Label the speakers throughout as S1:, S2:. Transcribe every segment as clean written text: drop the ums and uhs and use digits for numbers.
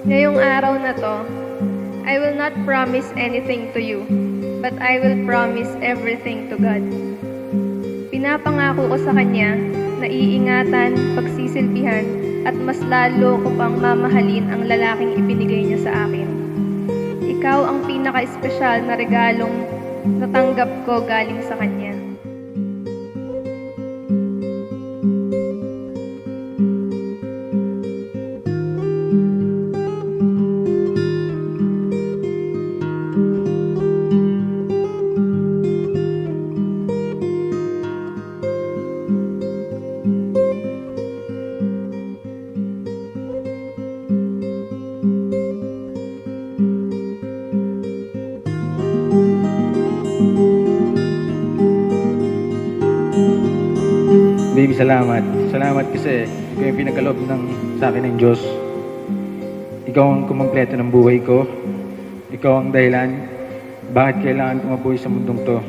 S1: Ngayong araw na to, I will not promise anything to you, but I will promise everything to God. Pinapangako ko sa Kanya na iingatan, pagsisilbihan, at mas lalo ko pang mamahalin ang lalaking ibinigay niya sa akin. Ikaw ang pinaka-espesyal na regalong natanggap ko galing sa Kanya.
S2: Baby, salamat. Salamat kasi ikaw yung pinagkaloob sa akin ng Diyos. Ikaw ang kumompleto ng buhay ko. Ikaw ang dahilan bakit kailangan ko mabuhay sa mundong to.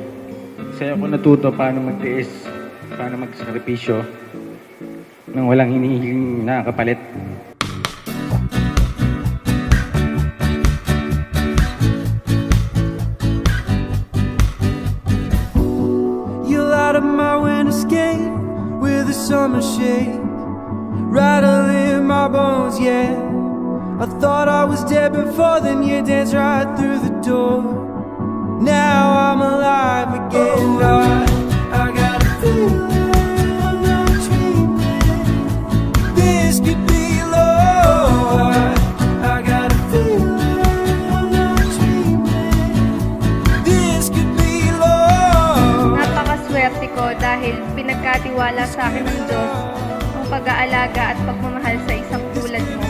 S2: Sa'yo ko natuto paano magtiis, paano magsakripisyo nang walang hinihiling na kapalit.
S3: You light up my window skate with a summer shake, rattle in my bones, yeah. I thought I was dead before, then you danced right through the door. Now I'm alive again. I got a feeling I'm not dreaming. This could be love. I got a feeling I'm not dreaming. This could be love.
S1: Napakaswerte ko dahil pinagkatiwala sa akin ng Diyos ang pag-aalaga at pagmamahal sa isang tulad mo.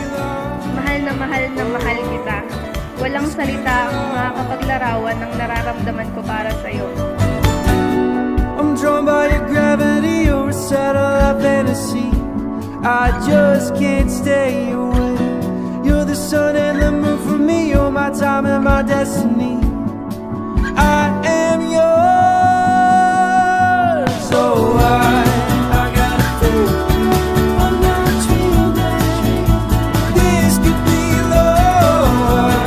S1: Mahal na mahal kita. Walang salita ang makakapaglarawan ng nararamdaman ko para sa'yo.
S3: I'm drawn by your gravity, you're a satellite fantasy. I just can't stay away. You're the sun and the moon for me, you're my time and my destiny. I am yours, so I got a feeling I'm not dreaming. This could be love.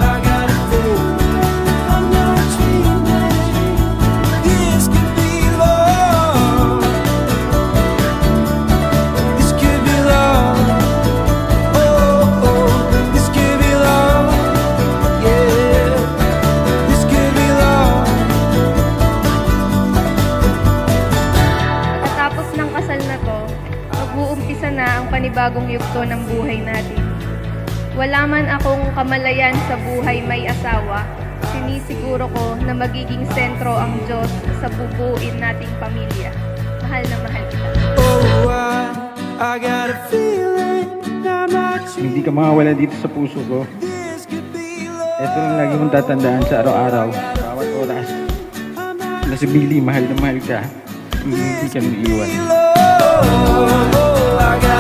S3: I got a feeling I'm not dreaming. This could be love. This could be love. Oh, oh, this could be love. Yeah, this could be love.
S1: Katapos ng kasal na to, mag-uumpisa na ang panibagong yugto ng buhay natin. Wala man akong kamalayan sa buhay may asawa, sinisiguro ko na magiging sentro ang Diyos sa bubuin nating pamilya. Mahal na mahal kita.
S3: Oh, I got a feeling I'm not
S2: Hindi
S3: dreaming.
S2: ka makawala dito sa puso ko.
S3: This could be love.
S2: Ito lang lagi mong tatandaan sa araw-araw, bawat oras. Na si Billy, mahal na mahal ka. Hindi ka nang iiwan.
S3: Oh, I got